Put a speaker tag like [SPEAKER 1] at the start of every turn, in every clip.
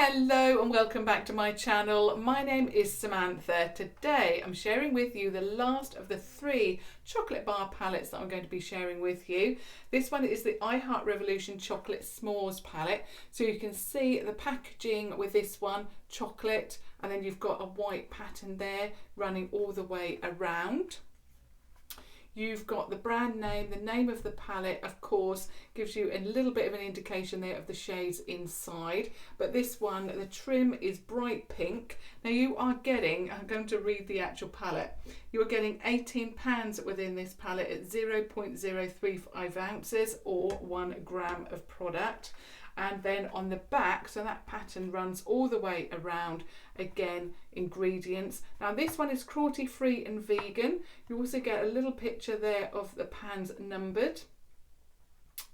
[SPEAKER 1] Hello and welcome back to my channel. My name is Samantha. Today I'm sharing with you the last of the 3 chocolate bar palettes that I'm going to be sharing with you. This one is the I Heart Revolution Chocolate S'mores palette. So you can see the packaging with this one, chocolate, and then you've got a white pattern there running all the way around. You've got the brand name, the name of the palette, of course, gives you a little bit of an indication there of the shades inside. But this one, the trim is bright pink. Now you are getting, I'm going to read the actual palette, you are getting 18 pounds within this palette at 0.035 ounces or 1 gram of product. And then on the back, so that pattern runs all the way around, again, ingredients. Now this one is cruelty free and vegan. You also get a little picture there of the pans numbered.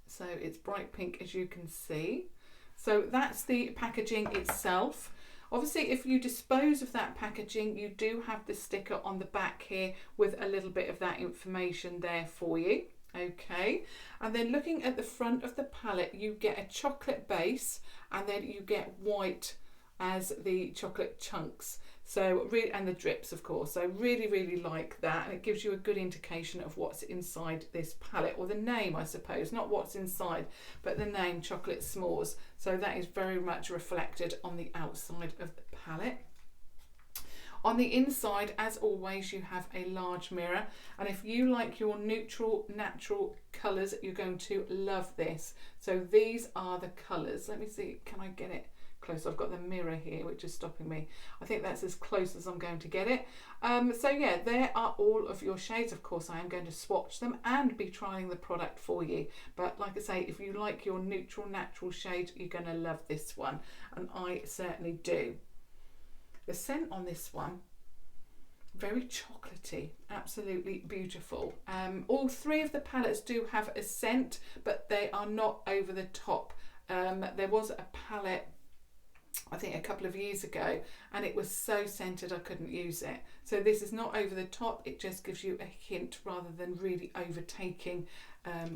[SPEAKER 1] So it's bright pink, as you can see. So that's the packaging itself. Obviously, if you dispose of that packaging, you do have the sticker on the back here with a little bit of that information there for you. Okay, and then looking at the front of the palette, you get a chocolate base and then you get white as the chocolate chunks, so really, and the drips of course. So really like that, and it gives you a good indication of what's inside this palette, or the name, I suppose, not what's inside but the name, Chocolate S'mores. So that is very much reflected on the outside of the palette. On the inside, as always, you have a large mirror, and if you like your neutral, natural colours, you're going to love this. So these are the colours. Let me see, can I get it close? I've got the mirror here, which is stopping me. I think that's as close as I'm going to get it. So yeah, there are all of your shades. Of course, I am going to swatch them and be trying the product for you. But like I say, if you like your neutral, natural shade, you're going to love this one, and I certainly do. The scent on this one, very chocolatey, absolutely beautiful. All 3 of the palettes do have a scent, but they are not over the top. There was a palette, I think a couple of years ago, and it was so scented I couldn't use it. So this is not over the top, it just gives you a hint rather than really overtaking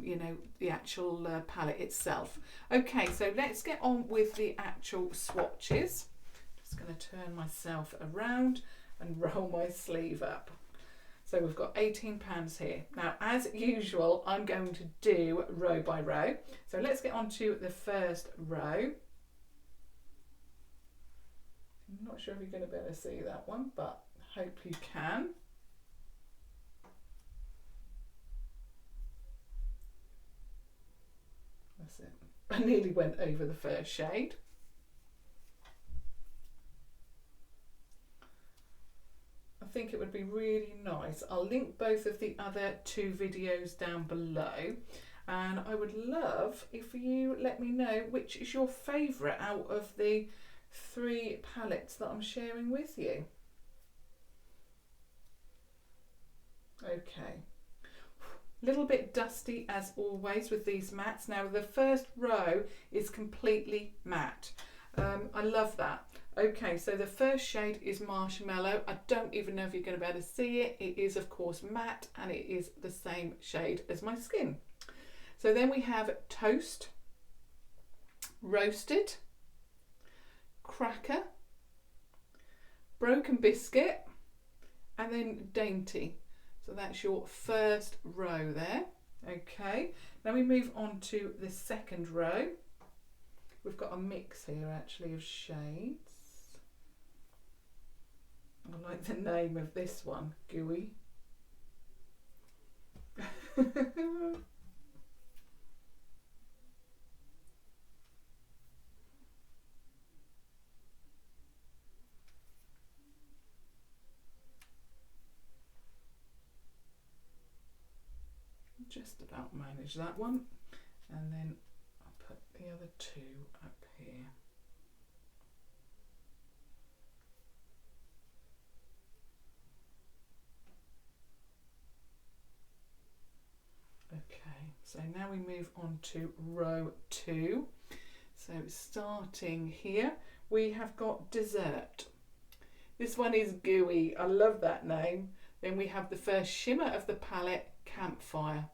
[SPEAKER 1] you know, the actual palette itself. Okay, so let's get on with the actual swatches. Going to turn myself around and roll my sleeve up. So we've got 18 pounds here. Now, as usual, I'm going to do row by row. So let's get on to the first row. I'm not sure if you're going to be able to see that one, but I hope you can. That's it. I nearly went over the first shade. I think it would be really nice. I'll link both of the other 2 videos down below, and I would love if you let me know which is your favourite out of the 3 palettes that I'm sharing with you. Okay, little bit dusty as always with these mattes. Now the first row is completely matte. I love that. Okay, so the first shade is Marshmallow. I don't even know if you're going to be able to see it. It is of course matte, and it is the same shade as my skin. So then we have Toast, Roasted, Cracker, Broken Biscuit, and then Dainty. So that's your first row there. Okay, now we move on to the second row. We've got a mix here actually of shades. I like the name of this one, Gooey. Just about manage that one, and then I'll put the other 2 up here. Okay, so now we move on to row 2. So starting here, we have got Dessert. This one is Gooey. I love that name. Then we have the first shimmer of the palette, Campfire.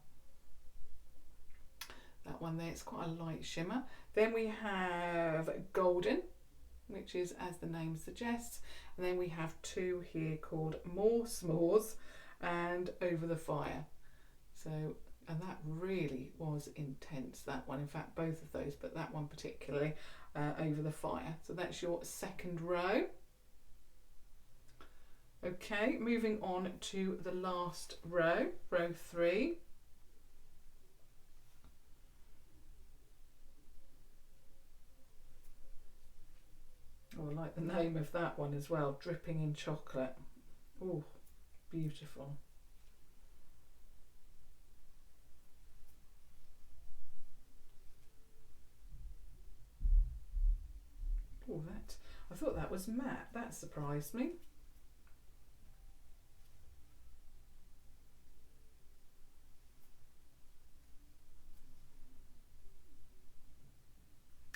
[SPEAKER 1] That one there, it's quite a light shimmer. Then we have Golden, which is as the name suggests. And then we have two here called More S'mores and Over the Fire. So, and that really was intense, that one. In fact, both of those, but that one particularly, Over the Fire. So that's your second row. Okay, moving on to the last row, row 3. Oh, I like the name of that one as well, Dripping in Chocolate. Oh, beautiful. Oh, I thought that was matte. That surprised me.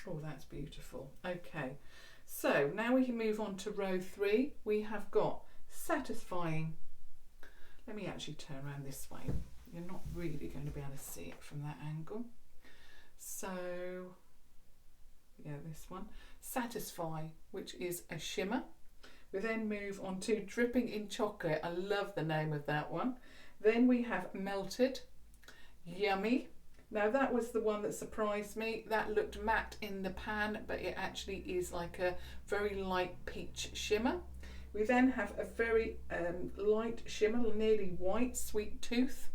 [SPEAKER 1] Oh, that's beautiful. Okay, so now we can move on to row 3. We have got Satisfying. Let me actually turn around this way. You're not really going to be able to see it from that angle. So, yeah, this one. Satisfy, which is a shimmer. We then move on to Dripping in Chocolate. I love the name of that one. Then we have Melted, Yummy. Now that was the one that surprised me. That looked matte in the pan, but it actually is like a very light peach shimmer. We then have a very light shimmer, nearly white, Sweet Tooth.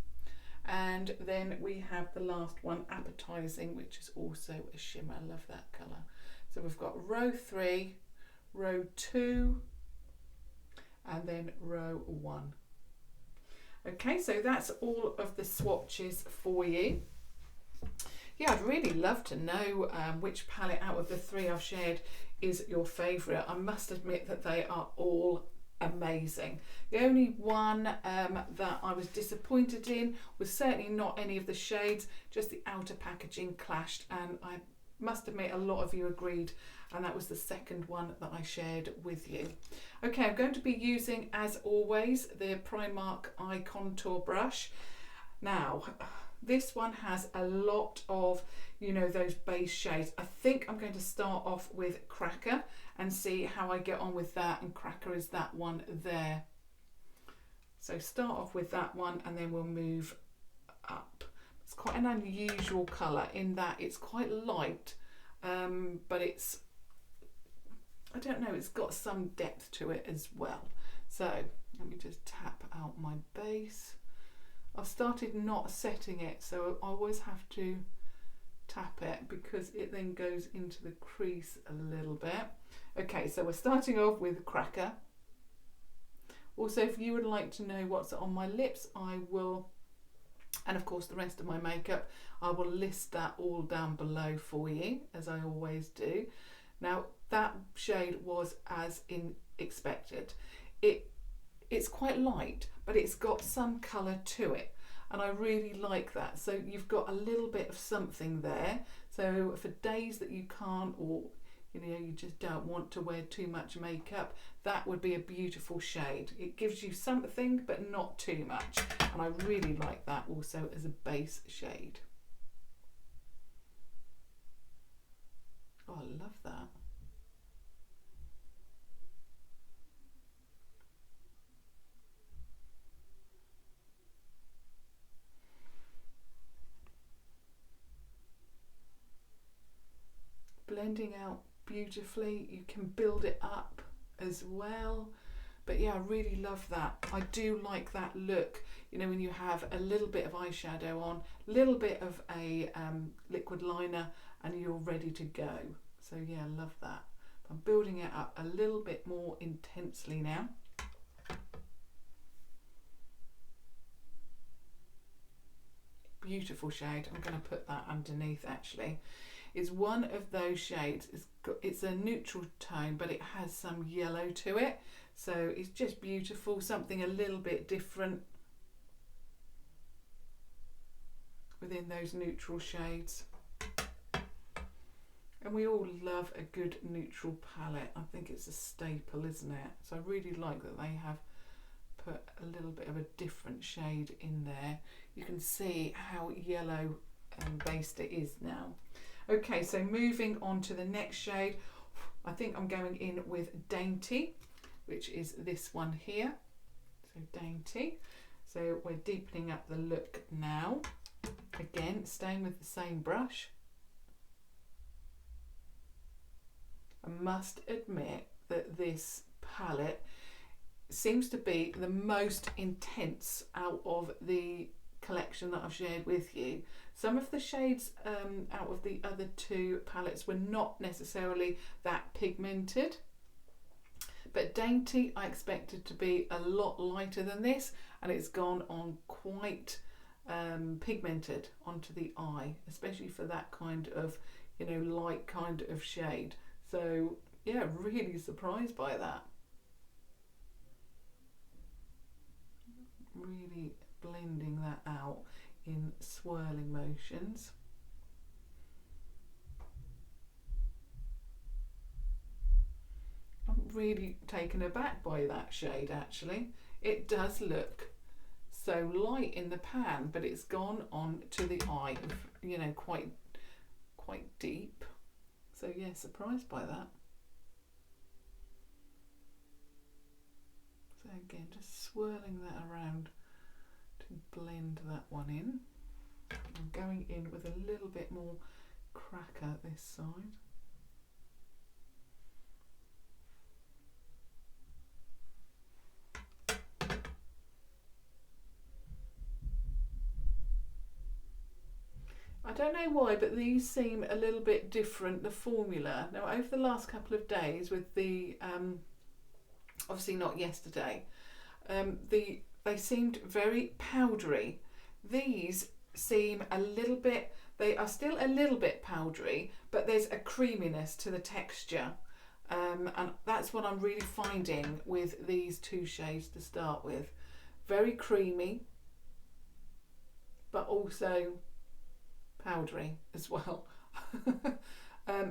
[SPEAKER 1] And then we have the last one, Appetizing, which is also a shimmer. I love that colour. So we've got row 3, row 2, and then row 1. Okay, so that's all of the swatches for you. Yeah, I'd really love to know which palette out of the 3 I've shared is your favourite. I must admit that they are all amazing. The only one that I was disappointed in was certainly not any of the shades, just the outer packaging clashed, and I must admit a lot of you agreed, and that was the second one that I shared with you. Okay, I'm going to be using, as always, the Primark Eye Contour Brush. Now, this one has a lot of, you know, those base shades. I think I'm going to start off with Cracker and see how I get on with that, and Cracker is that one there. So start off with that one and then we'll move up. It's quite an unusual colour in that it's quite light, but it's, I don't know, it's got some depth to it as well. So let me just tap out my base. I've started not setting it, so I always have to tap it because it then goes into the crease a little bit. Okay, so we're starting off with Cracker. Also, if you would like to know what's on my lips, I will, and of course the rest of my makeup, I will list that all down below for you, as I always do. Now, that shade was as expected. It's quite light, but it's got some colour to it, and I really like that. So you've got a little bit of something there. So for days that you can't, or you know, you just don't want to wear too much makeup, that would be a beautiful shade. It gives you something, but not too much. And I really like that also as a base shade. Oh, I love that. Blending out beautifully. You can build it up as well, but yeah, I really love that. I do like that look, you know, when you have a little bit of eyeshadow on, a little bit of a liquid liner, and you're ready to go. So yeah, I love that. I'm building it up a little bit more intensely now. Beautiful shade. I'm going to put that underneath actually. It's one of those shades. It's a neutral tone, but it has some yellow to it. So it's just beautiful, something a little bit different within those neutral shades. And we all love a good neutral palette. I think it's a staple, isn't it? So I really like that they have put a little bit of a different shade in there. You can see how yellow based it is now. Okay, so moving on to the next shade. I think I'm going in with Dainty, which is this one here. So Dainty. So we're deepening up the look now. Again, staying with the same brush. I must admit that this palette seems to be the most intense out of the collection that I've shared with you. Some of the shades out of the other two palettes were not necessarily that pigmented, but Dainty I expected to be a lot lighter than this, and it's gone on quite pigmented onto the eye, especially for that kind of, you know, light kind of shade. So yeah, really surprised by that. Really blending that out in swirling motions. I'm really taken aback by that shade actually. It does look so light in the pan, but it's gone on to the eye, you know, quite deep. So yeah, surprised by that. So again, just swirling that around to blend that one in. I'm going in with a little bit more cracker this side. I don't know why, but these seem a little bit different, the formula. Now, over the last couple of days with the, obviously not yesterday, they seemed very powdery. These seem a little bit, they are still a little bit powdery, but there's a creaminess to the texture. And that's what I'm really finding with these two shades to start with. Very creamy, but also powdery as well.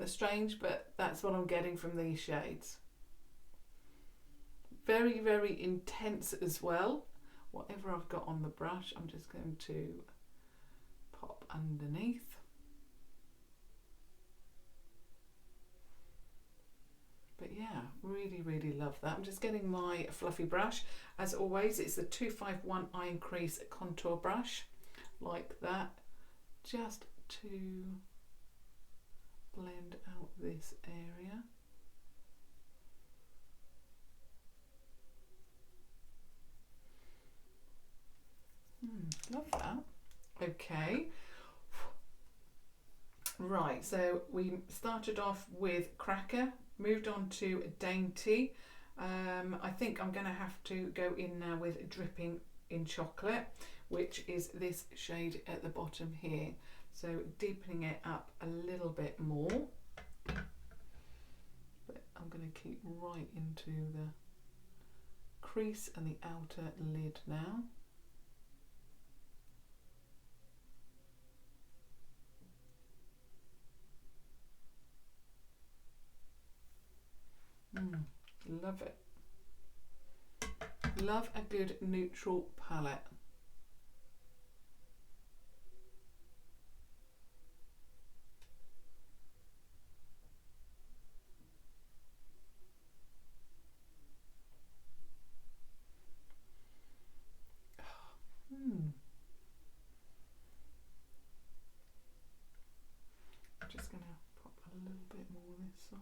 [SPEAKER 1] Strange, but that's what I'm getting from these shades. Very, very intense as well. Whatever I've got on the brush, I'm just going to pop underneath. But yeah, really, really love that. I'm just getting my fluffy brush. As always, it's the 251 Iron Crease contour brush, like that, just to blend out this area. Love that. Okay. Right, so we started off with Cracker, moved on to Dainty. I think I'm going to have to go in now with Dripping in Chocolate, which is this shade at the bottom here. So deepening it up a little bit more. But I'm going to keep right into the crease and the outer lid now. Love it. Love a good neutral palette. I'm just going to pop a little bit more this side.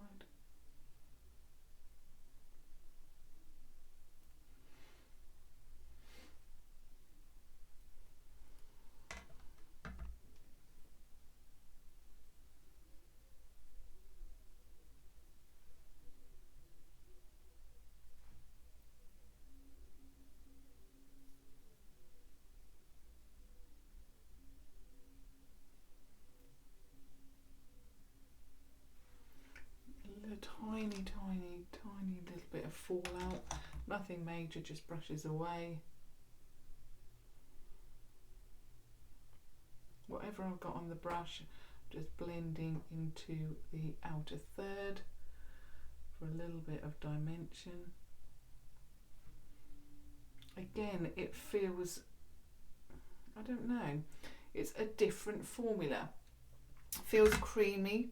[SPEAKER 1] Tiny little bit of fallout. Nothing major, just brushes away. Whatever I've got on the brush, just blending into the outer third for a little bit of dimension. Again, it feels, I don't know, it's a different formula. Feels creamy.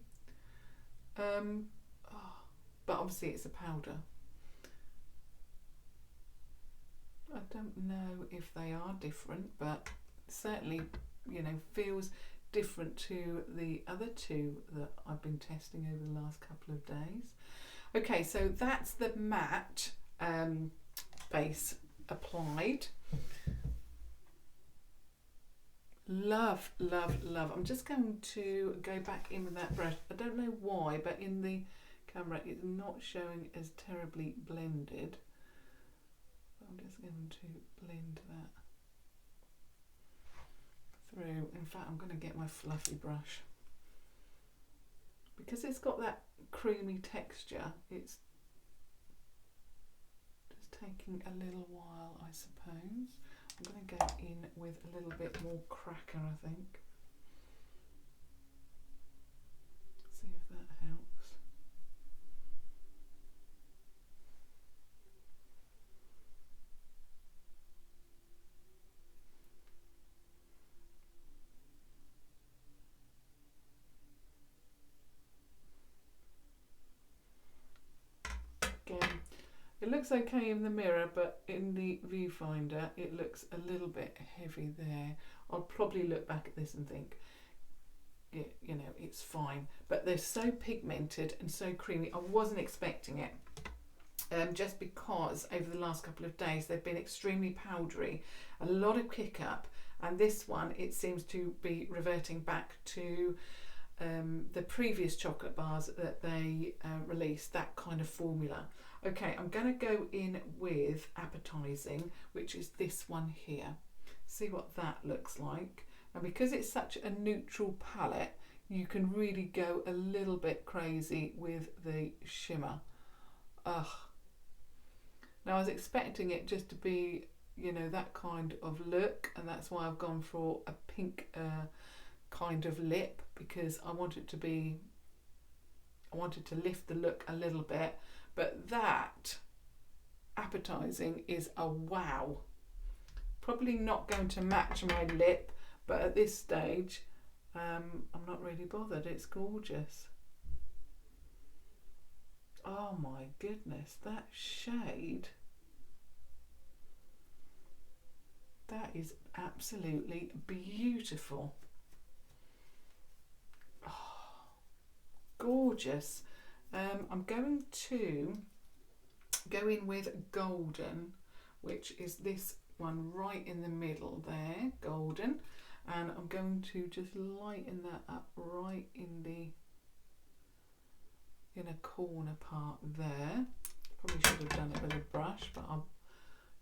[SPEAKER 1] but obviously it's a powder. I don't know if they are different, but certainly, you know, feels different to the other two that I've been testing over the last couple of days. Okay, so that's the matte base applied. Love, love, love. I'm just going to go back in with that brush. I don't know why, but in the camera it's not showing as terribly blended. I'm just going to blend that through. In fact, I'm going to get my fluffy brush. Because it's got that creamy texture, it's just taking a little while, I suppose. I'm going to go in with a little bit more cracker, I think. See if that helps. Again, it looks okay in the mirror, but in the viewfinder it looks a little bit heavy there. I'll probably look back at this and think, yeah, you know, it's fine. But they're so pigmented and so creamy. I wasn't expecting it. Just because over the last couple of days they've been extremely powdery, a lot of kick up, and this one it seems to be reverting back to the previous chocolate bars that they released, that kind of formula. Okay, I'm going to go in with Appetizing, which is this one here. See what that looks like. And because it's such a neutral palette, you can really go a little bit crazy with the shimmer. Ugh. Now I was expecting it just to be, you know, that kind of look, and that's why I've gone for a pink kind of lip, because I wanted to lift the look a little bit. But that Appetizing is a wow. Probably not going to match my lip, but at this stage I'm not really bothered. It's gorgeous. Oh my goodness, that shade, that is absolutely beautiful. Oh, gorgeous. I'm going to go in with Golden, which is this one right in the middle there, Golden, and I'm going to just lighten that up right in the inner corner part there. Probably should have done it with a brush, but I'll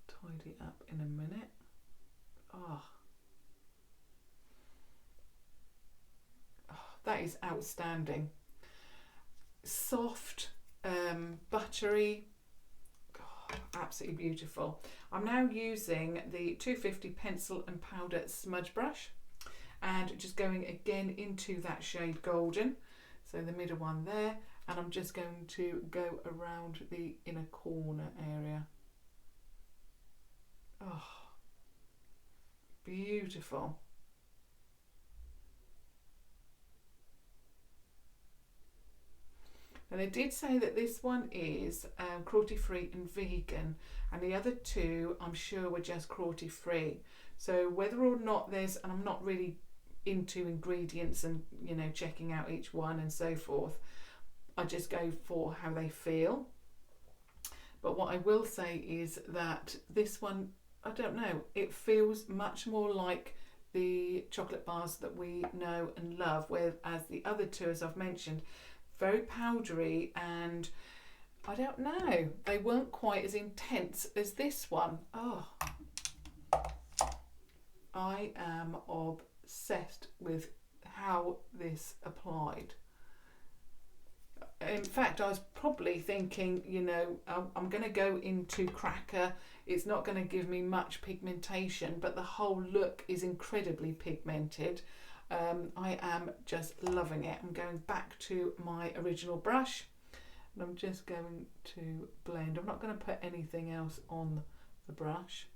[SPEAKER 1] tidy it up in a minute. Oh, that is outstanding. Soft, buttery, oh, absolutely beautiful. I'm now using the 250 pencil and powder smudge brush and just going again into that shade Golden, so the middle one there, and I'm just going to go around the inner corner area. Oh, beautiful. And they did say that this one is cruelty free and vegan, and the other two I'm sure were just cruelty free. So whether or not there's, and I'm not really into ingredients and, you know, checking out each one and so forth, I just go for how they feel. But what I will say is that this one, I don't know, it feels much more like the chocolate bars that we know and love, whereas the other two, as I've mentioned, very powdery, and I don't know, they weren't quite as intense as this one. Oh, I am obsessed with how this applied. In fact, I was probably thinking, you know, I'm going to go into cracker. It's not going to give me much pigmentation, but the whole look is incredibly pigmented. I am just loving it. I'm going back to my original brush and I'm just going to blend. I'm not going to put anything else on the brush,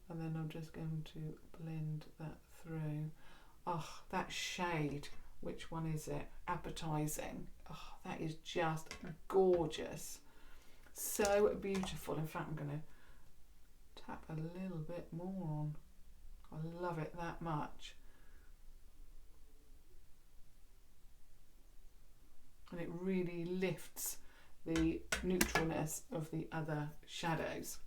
[SPEAKER 1] and then I'm just going to blend that through. Oh, that shade, which one is it? Appetizing. Oh, that is just gorgeous. So beautiful. In fact, I'm going to tap a little bit more on. I love it that much. And it really lifts the neutralness of the other shadows.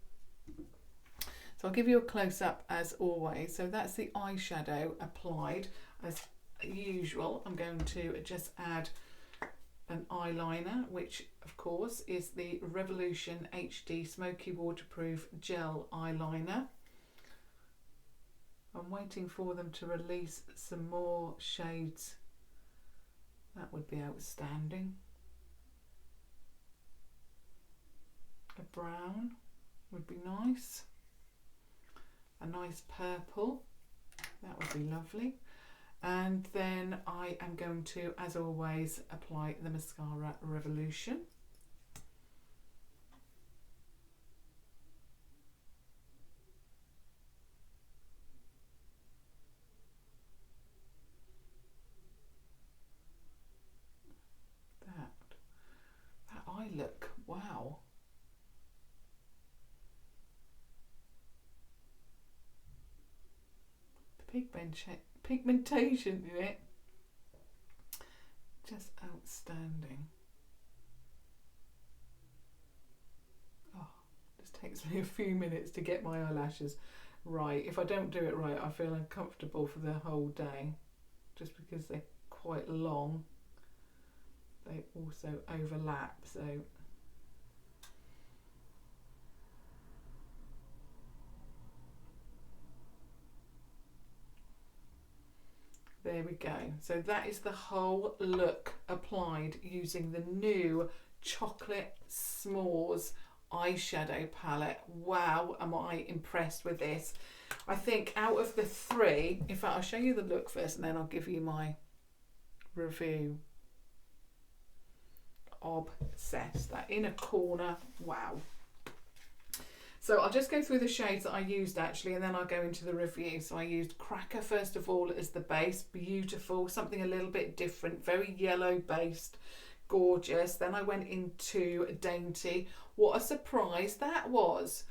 [SPEAKER 1] So I'll give you a close-up as always. So that's the eyeshadow applied. As usual, I'm going to just add an eyeliner, which of course is the Revolution HD Smoky Waterproof Gel Eyeliner. I'm waiting for them to release some more shades. That would be outstanding. A brown would be nice. A nice purple, that would be lovely. And then I am going to, as always, apply the Mascara Revolution. That eye look, wow. Pigmentation in it, just outstanding. Oh, just takes me a few minutes to get my eyelashes right. If I don't do it right, I feel uncomfortable for the whole day, just because they're quite long. They also overlap, so there we go. So that is the whole look applied using the new Chocolate S'mores eyeshadow palette. Wow, am I impressed with this. I think out of the three, in fact, I'll show you the look first and then I'll give you my review. Obsessed. That inner corner, wow. So I'll just go through the shades that I used actually, and then I'll go into the review. So I used Cracker first of all as the base, beautiful, something a little bit different, very yellow based, gorgeous. Then I went into Dainty. What a surprise that was,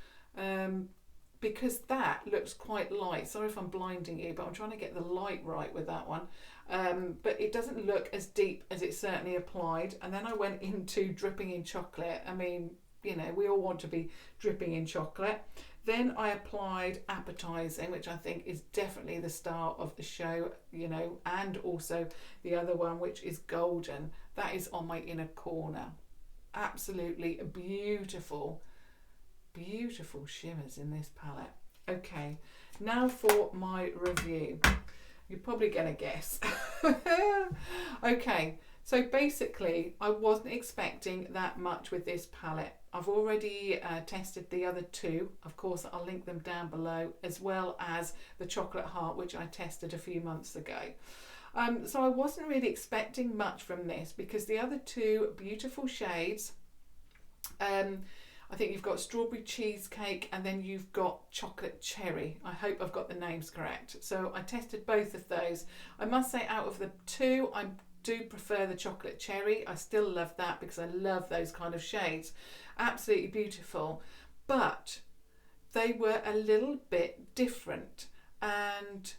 [SPEAKER 1] because that looks quite light. Sorry if I'm blinding you, but I'm trying to get the light right with that one. But it doesn't look as deep as it certainly applied. And then I went into Dripping in Chocolate. I mean, you know, we all want to be dripping in chocolate. Then I applied Appetizing, which I think is definitely the star of the show, you know, and also the other one, which is Golden. That is on my inner corner. Absolutely beautiful, beautiful shimmers in this palette. Okay, now for my review. You're probably going to guess. Okay, so basically I wasn't expecting that much with this palette. I've already tested the other two. Of course, I'll link them down below, as well as the Chocolate Heart, which I tested a few months ago. So I wasn't really expecting much from this, because the other two beautiful shades, I think you've got Strawberry Cheesecake and then you've got Chocolate Cherry. I hope I've got the names correct. So I tested both of those. I must say, out of the two, I do prefer the Chocolate Cherry. I still love that because I love those kind of shades. Absolutely beautiful. But they were a little bit different. And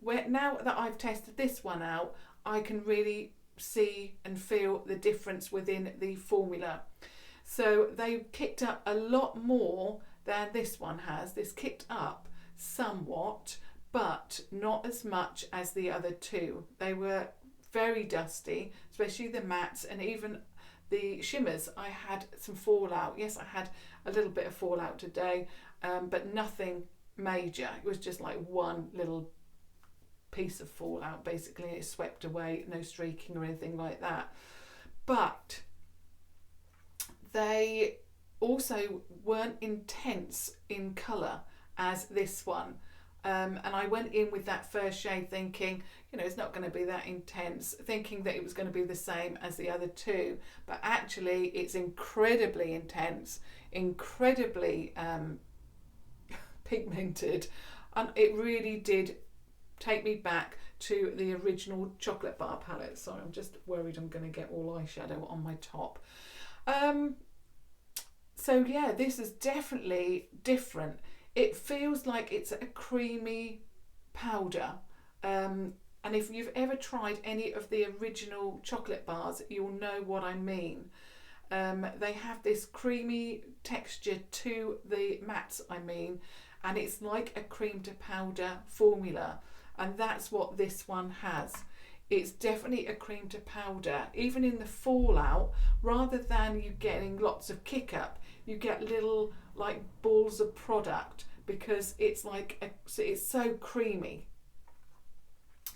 [SPEAKER 1] now that I've tested this one out, I can really see and feel the difference within the formula. So they kicked up a lot more than this one has. This kicked up somewhat, but not as much as the other two. They were very dusty, especially the mattes, and even the shimmers. I had some fallout. Yes, I had a little bit of fallout today, but nothing major. It was just like one little piece of fallout, basically. It swept away, no streaking or anything like that. But they also weren't intense in colour as this one. And I went in with that first shade thinking, you know, it's not going to be that intense, thinking that it was going to be the same as the other two. But actually, it's incredibly intense, incredibly pigmented. And it really did take me back to the original chocolate bar palette. Sorry, I'm just worried I'm going to get all eyeshadow on my top. So yeah, this is definitely different. It feels like it's a creamy powder. And if you've ever tried any of the original chocolate bars, you'll know what I mean. They have this creamy texture to the mattes, I mean, and it's like a cream to powder formula, and that's what this one has. It's definitely a cream to powder. Even in the fallout, rather than you getting lots of kick up, you get little like balls of product, because it's like it's so creamy.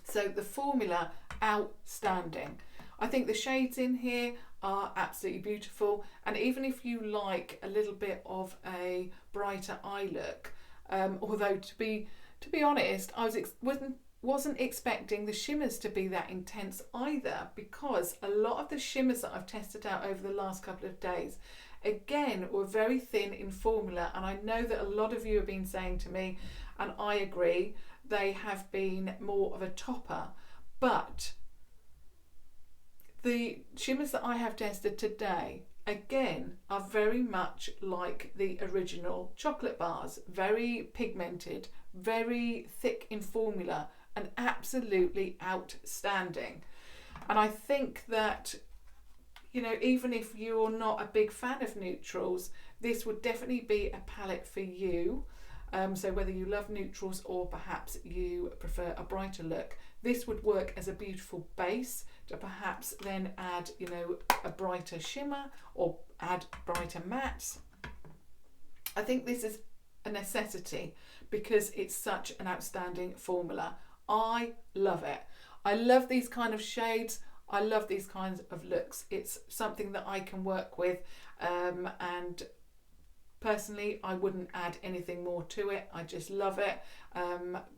[SPEAKER 1] So the formula, outstanding. I think the shades in here are absolutely beautiful, and even if you like a little bit of a brighter eye look, although to be honest, I wasn't expecting the shimmers to be that intense either, because a lot of the shimmers that I've tested out over the last couple of days, again, were very thin in formula, and I know that a lot of you have been saying to me, and I agree, they have been more of a topper, but the shimmers that I have tested today, again, are very much like the original chocolate bars. Very pigmented, very thick in formula, and absolutely outstanding. And I think that, you know, even if you're not a big fan of neutrals, this would definitely be a palette for you. So whether you love neutrals or perhaps you prefer a brighter look, this would work as a beautiful base to perhaps then add, you know, a brighter shimmer or add brighter mattes. I think this is a necessity because it's such an outstanding formula. I love it. I love these kind of shades. I love these kinds of looks. It's something that I can work with, and personally, I wouldn't add anything more to it. I just love it.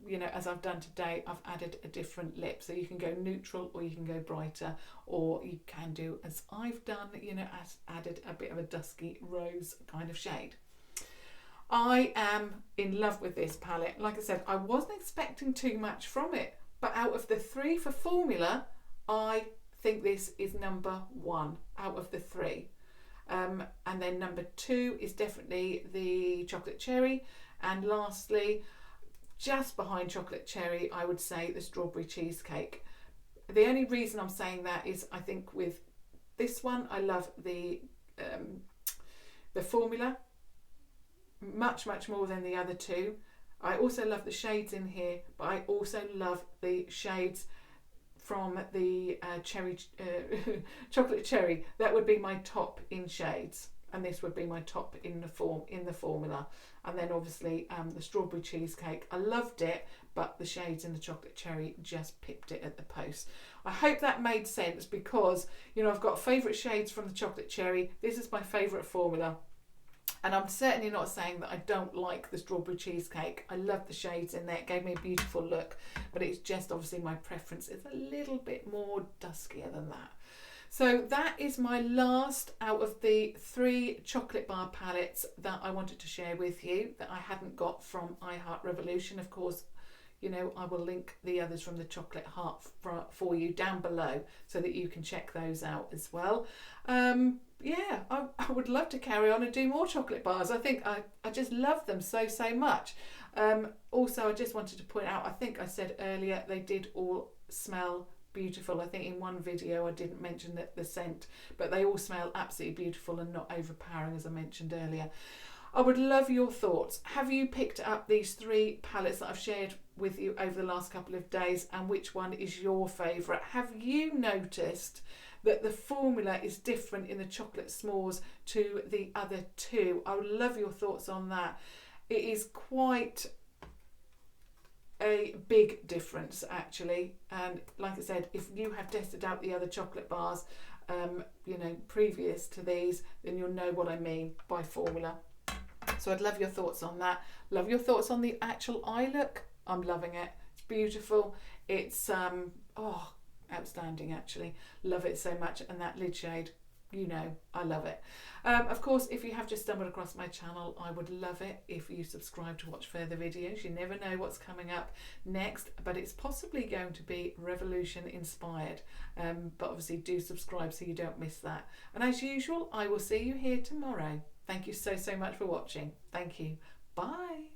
[SPEAKER 1] You know, as I've done today, I've added a different lip. So you can go neutral or you can go brighter, or you can do as I've done, you know, added a bit of a dusky rose kind of shade. I am in love with this palette. Like I said, I wasn't expecting too much from it, but out of the three for formula, I think this is number one out of the three. And then number two is definitely the chocolate cherry, and lastly, just behind chocolate cherry, I would say the strawberry cheesecake. The only reason I'm saying that is I think with this one I love the formula much more than the other two. I also love the shades in here, but I also love the shades from the chocolate cherry. That would be my top in shades, and this would be my top in the formula. And then obviously the strawberry cheesecake, I loved it, but the shades in the chocolate cherry just pipped it at the post. I hope that made sense, because you know, I've got favourite shades from the chocolate cherry. This is my favourite formula. And I'm certainly not saying that I don't like the strawberry cheesecake. I love the shades in there. It gave me a beautiful look, but it's just obviously my preference is a little bit more duskier than that. So that is my last out of the three chocolate bar palettes that I wanted to share with you that I hadn't got from iHeart Revolution. Of course, you know, I will link the others from the Chocolate Heart for you down below so that you can check those out as well. Yeah, I would love to carry on and do more chocolate bars. I think I just love them so much. Also, I just wanted to point out, I think I said earlier, they did all smell beautiful. I think in one video I didn't mention the scent, but they all smell absolutely beautiful and not overpowering, as I mentioned earlier. I would love your thoughts. Have you picked up these three palettes that I've shared with you over the last couple of days, and which one is your favourite? Have you noticed that the formula is different in the chocolate s'mores to the other two? I would love your thoughts on that. It is quite a big difference actually, and like I said, if you have tested out the other chocolate bars you know, previous to these, then you'll know what I mean by formula. So I'd love your thoughts on that. Love your thoughts on the actual eye look. I'm loving it. It's beautiful. It's outstanding actually. Love it so much. And that lid shade, You know, I love it. Of course, if you have just stumbled across my channel, I would love it if you subscribe to watch further videos. You never know what's coming up next, but it's possibly going to be Revolution inspired. But obviously do subscribe so you don't miss that. And as usual, I will see you here tomorrow. Thank you so much for watching. Thank you. Bye.